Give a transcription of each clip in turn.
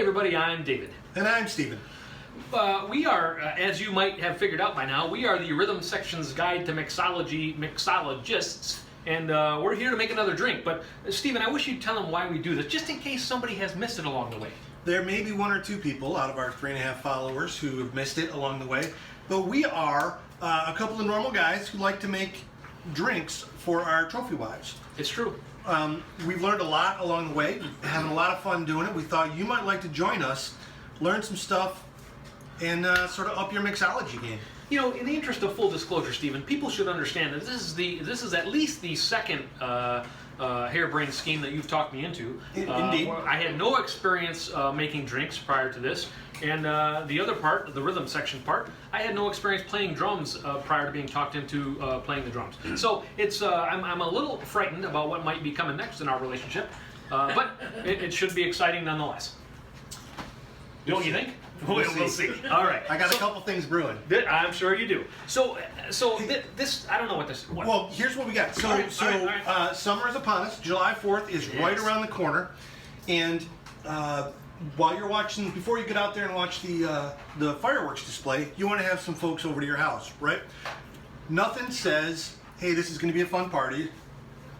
everybody, I'm David. And I'm Steven. We are, as you might have figured out by now, we are the Rhythm Section's Guide to Mixology mixologists, and we're here to make another drink. But Steven, I wish you'd tell them why we do this, just in case somebody has missed it along the way. There may be one or two people out of our 3.5 followers who have missed it along the way, but we are a couple of normal guys who like to make drinks for our trophy wives. It's true. We've learned a lot along the way, having a lot of fun doing it. We thought you might like to join us, learn some stuff, and sort of up your mixology game. You know, in the interest of full disclosure, Steven, people should understand that this is at least the second harebrained scheme that you've talked me into. Indeed. I had no experience making drinks prior to this, and the other part, the rhythm section part, I had no experience playing drums prior to being talked into playing the drums. So it's I'm a little frightened about what might be coming next in our relationship, but it should be exciting nonetheless. Don't you think? We'll see. All right. I got a couple things brewing. I'm sure you do. So this, I don't know what this. What? Well, here's what we got. So, all right. Summer is upon us. July 4th is right around the corner, and while you're watching, before you get out there and watch the fireworks display, you want to have some folks over to your house, right? Nothing says, "Hey, this is going to be a fun party,"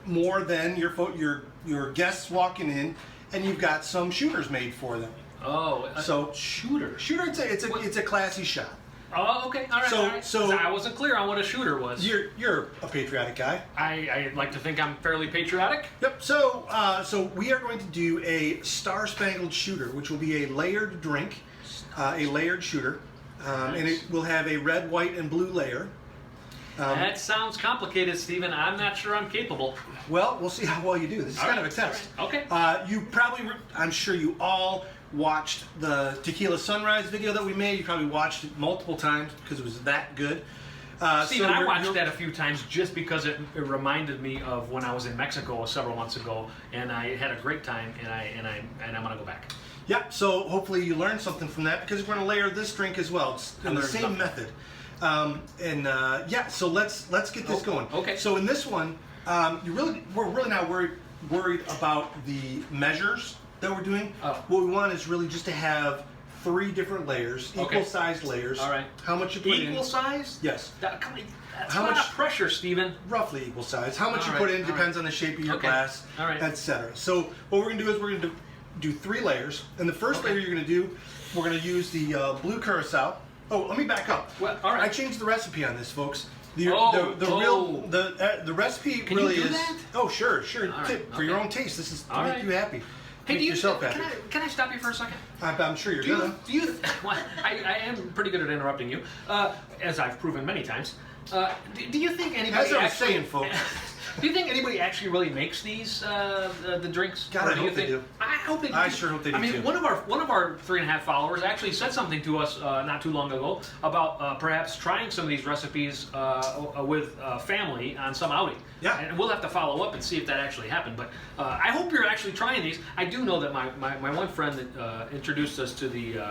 more than your guests walking in, and you've got some shooters made for them. Oh, so shooter. It's a classy shot. Oh, okay. All right. all right. So I wasn't clear on what a shooter was. You're a patriotic guy. I like to think I'm fairly patriotic. Yep. So we are going to do a star-spangled shooter, which will be a layered drink, a layered shooter, Nice. and it will have a red, white, and blue layer. That sounds complicated, Steven. I'm not sure I'm capable. Well, we'll see how well you do. This is kind of a test. All right. Okay. You probably, I'm sure you all watched the Tequila Sunrise video that we made. You probably watched it multiple times because it was that good. Steven, I watched that a few times just because it reminded me of when I was in Mexico several months ago, and I had a great time, and I'm gonna go back. Yeah. So hopefully you learned something from that, because we're going to layer this drink as well. It's in the same method. Yeah. So let's get this going. Okay. So in this one, we're really not worried about the measures that we're doing. Oh. What we want is really just to have 3 different layers, equal-sized layers. All right. How much you put in? Equal size? Yes. That's a lot of pressure, Steven. Roughly equal size. How much All you put right, in depends on the shape of your glass, All right. etc. So what we're going to do is we're going to do 3 layers. And the first layer you're going to do, we're going to use the blue curacao. Oh, let me back up. Well, all right. I changed the recipe on this, folks. The recipe Can really you do is. that? Oh, sure. All right, For your own taste. This is to All make right. you happy. Hey, make yourself happy. Can I stop you for a second? I'm sure you're gonna. Well, I am pretty good at interrupting you, as I've proven many times. Do you think anybody As I was saying, folks. Do you think anybody actually really makes these the drinks? God, Or I hope they do. I hope they do. I sure hope they do, I mean, too. one of our 3.5 followers actually said something to us not too long ago about perhaps trying some of these recipes with family on some outing. Yeah. And we'll have to follow up and see if that actually happened. But I hope you're actually trying these. I do know that my one friend that introduced us to the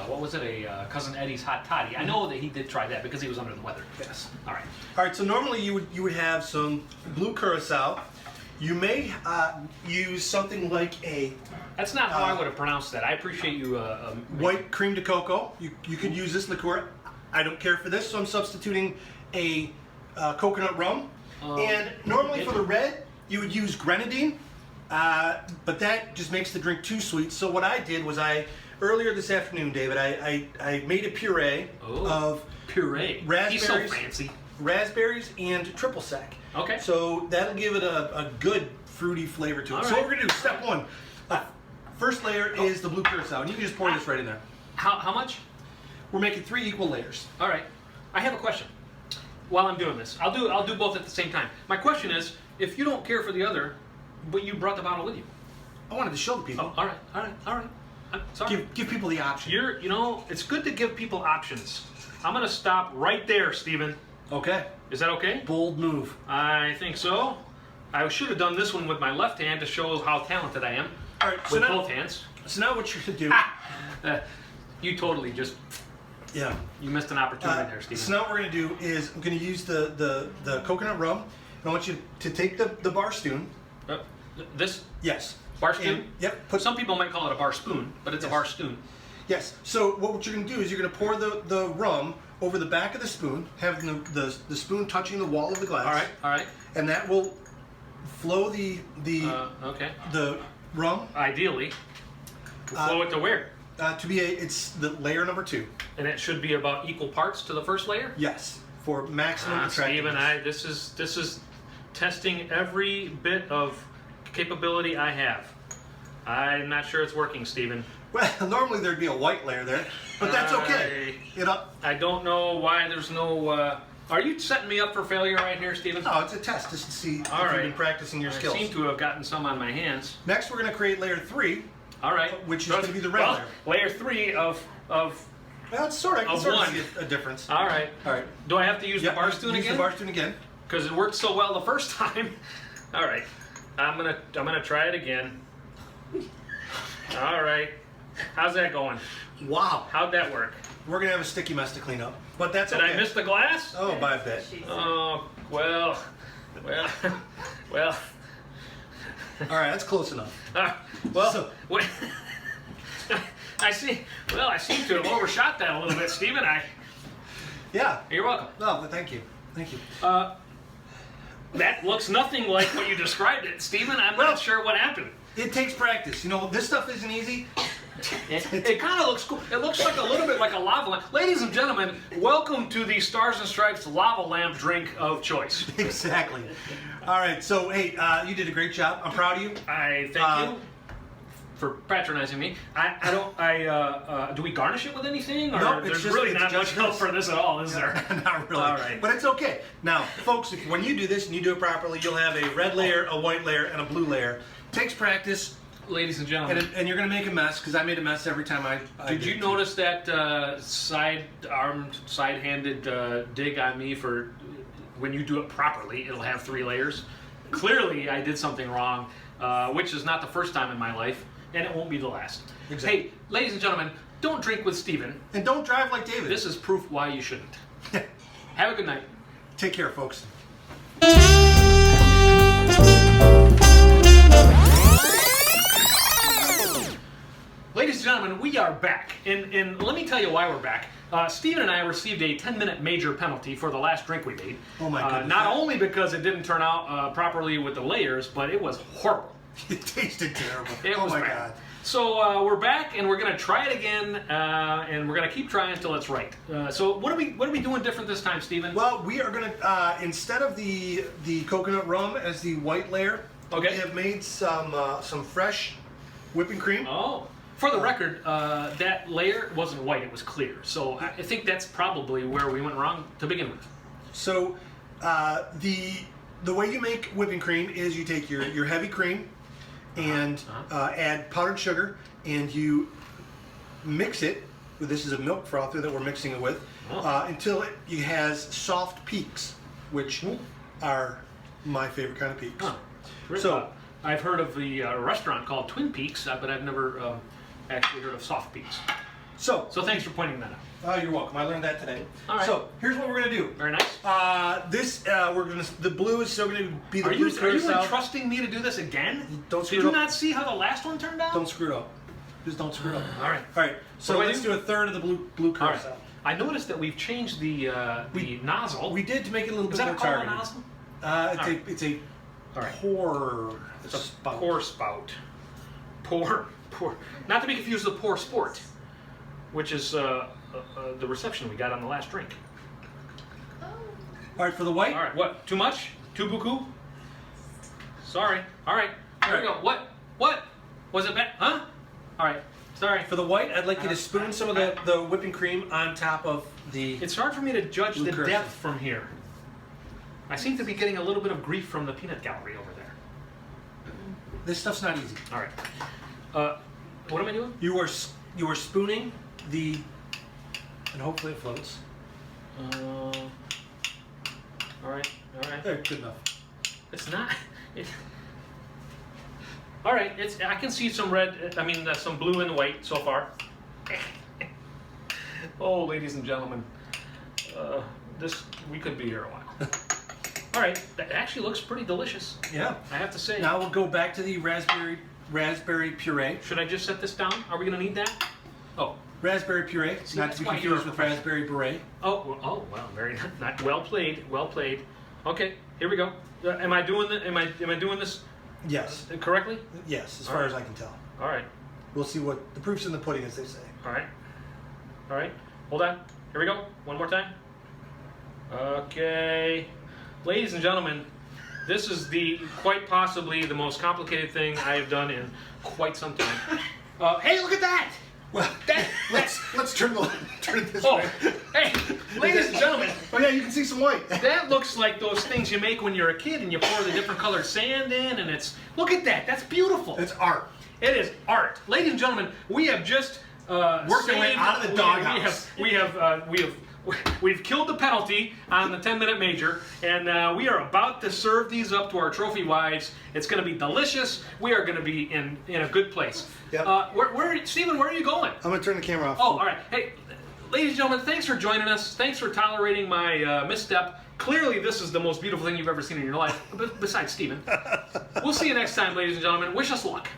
what was it? A Cousin Eddie's Hot Toddy. I know that he did try that because he was under the weather. Yes. All right. All right. So normally you would have some blue curacao. You may use something like a That's not how I would have pronounced that. I appreciate you. white cream de cocoa. You could use this liqueur. I don't care for this, so I'm substituting a coconut rum. And normally for the red, you would use grenadine, but that just makes the drink too sweet. So what I did was earlier this afternoon, David, I made a puree of raspberries. He's so fancy. Raspberries and triple sec. Okay. So that'll give it a good fruity flavor to it. All So right. what we're gonna do, step 1. First layer is the blue curacao, and you can just pour this right in there. How much? We're making 3 equal layers. All right. I have a question. While I'm doing this, I'll do both at the same time. My question is, if you don't care for the other, but you brought the bottle with you. I wanted to show the people. Oh, all right. I'm sorry. Give people the option. It's good to give people options. I'm gonna stop right there, Steven. Okay. Is that okay? Bold move. I think so. I should have done this one with my left hand to show how talented I am. All right. With both hands. So now what you're gonna do? You totally just Yeah. you missed an opportunity there, Steven. So now what we're gonna do is I'm gonna use the coconut rum, and I want you to take the bar spoon, This Yes. bar spoon? And, yep. Some people might call it a bar spoon, but it's a Yes. bar spoon. Yes. So what you're going to do is you're going to pour the rum over the back of the spoon, having the spoon touching the wall of the glass. All right. And that will flow the Okay. the rum Ideally, flow it to where? to be it's the layer number 2. And it should be about equal parts to the first layer. Yes, for maximum Steve and attractiveness. this is testing every bit of capability I have. I'm not sure it's working, Stephen. Well, normally there'd be a white layer there, but that's okay. I don't know why there's no. Are you setting me up for failure right here, Stephen? No, it's a test just to see if All you've right. been practicing your I skills. seem to have gotten some on my hands. Next, we're going to create layer 3. All right. Which is going to be the red layer. Layer 3 of. Well, it's sort of, I can Of sort one. of see a difference. All right. All right. Do I have to use the bar spoon use again? the bar spoon again. Because it worked so well the first time. All right. I'm gonna try it again. All right. How's that going? Wow. How'd that work? We're going to have a sticky mess to clean up, but that's Did okay. I miss the glass? Oh, by a bit. Oh, well. Well. All right, that's close enough. Well, So- wait. I see. Well, I seem to have overshot that a little bit, Stephen. Yeah. You're welcome. No, thank you. Thank you. That looks nothing like what you described it, Stephen. I'm Well- not sure what happened. It takes practice. You know, this stuff isn't easy. It kind of looks cool. It looks like a little bit like a lava lamp. Ladies and gentlemen, welcome to the Stars and Stripes lava lamp drink of choice. Exactly. All right. So, hey, you did a great job. I'm proud of you. I thank you for patronizing me. Do we garnish it with anything? Or Nope, it's there's just- really it's not much just help this. for this at all, is there? Not really. All right. But it's okay. Now, folks, when you do this and you do it properly, you'll have a red layer, a white layer, and a blue layer. Takes practice, Ladies and gentlemen, and you're going to make a mess, because I made a mess every time I did did you it. notice that side-armed, side-handed dig on me for when you do it properly, it'll have 3 layers? Clearly, I did something wrong, which is not the first time in my life, and it won't be the last. Exactly. Hey, ladies and gentlemen, don't drink with Stephen. And don't drive like David. This is proof why you shouldn't. Have a good night. Take care, folks. Ladies and gentlemen, we are back. And let me tell you why we're back. Stephen and I received a 10-minute major penalty for the last drink we made. Oh my goodness. Not only because it didn't turn out properly with the layers, but it was horrible. It tasted terrible. It Oh was my bad. God. So we're back, and we're going to try it again, and we're going to keep trying until it's right. So what are we doing different this time, Stephen? Well, we are going to, instead of the coconut rum as the white layer, Okay. we have made some fresh whipping cream. Oh. For the record, that layer wasn't white, it was clear. So I think that's probably where we went wrong to begin with. So the way you make whipping cream is you take your heavy cream and add powdered sugar, and you mix it. This is a milk frother that we're mixing it with until it has soft peaks, which are my favorite kind of peaks. Huh. So I've heard of the restaurant called Twin Peaks, but I've never actually heard of Soft Peaks. So thanks for pointing that out. oh, you're welcome. I learned that today. All right. So here's what we're gonna do. Very nice. The blue is still gonna be the Are you blue curacao. entrusting me to do this again? Don't screw Did it you up. not see how the last one turned out? Don't screw it up. Just don't screw it up. All right. All right. So What do I let's do? do a third of the blue All right. curacao. I noticed that we've changed the nozzle. We did to make it a little Is bit that a more call targeted. nozzle? It's a All right. pour. It's a spout. pour spout. Pour. Not to be confused with pour sport, which is the reception we got on the last drink. All right, for the white. All right, what? Too much? Too beaucoup? Sorry. All right. Here we go. What? Was it bad? Huh? All right. Sorry. For the white, I'd like you to spoon some of the whipping cream on top of the. It's hard for me to judge Blue the curacao. depth from here. I seem to be getting a little bit of grief from the peanut gallery over there. This stuff's not easy. All right. What am I doing? You are spooning the, and hopefully it floats. All right. There, good enough. It's not. All right. I can see some red. I mean, some blue and white so far. Oh, ladies and gentlemen, we could be here a while. All right, that actually looks pretty delicious. Yeah. I have to say. Now we'll go back to the raspberry puree. Should I just set this down? Are we gonna need that? Oh. Raspberry puree, See, not that's to be why you're a confused with raspberry beret. Oh, well, very not well played. Well played. Okay, here we go. Am I doing this Yes. correctly? Yes, as All far right. as I can tell. All right. We'll see what the proof's in the pudding, as they say. All right. All right. Hold on. Here we go. One more time. Okay. Ladies and gentlemen, this is quite possibly the most complicated thing I have done in quite some time. Hey, look at that! Well, let's turn it this Oh, way. hey, ladies and gentlemen, Oh yeah, you can see some white. that looks like those things you make when you're a kid and you pour the different colored sand in, and look at that. That's beautiful. It's art. It is art. Ladies and gentlemen, we have just Worked our way out of the doghouse. We've killed the penalty on the 10-minute major, and we are about to serve these up to our trophy wives. It's going to be delicious. We are going to be in a good place. Yep. Stephen, where are you going? I'm gonna turn the camera off. Oh, all right. Hey, ladies and gentlemen, thanks for joining us. Thanks for tolerating my misstep. Clearly, this is the most beautiful thing you've ever seen in your life, besides Stephen. We'll see you next time, ladies and gentlemen. Wish us luck.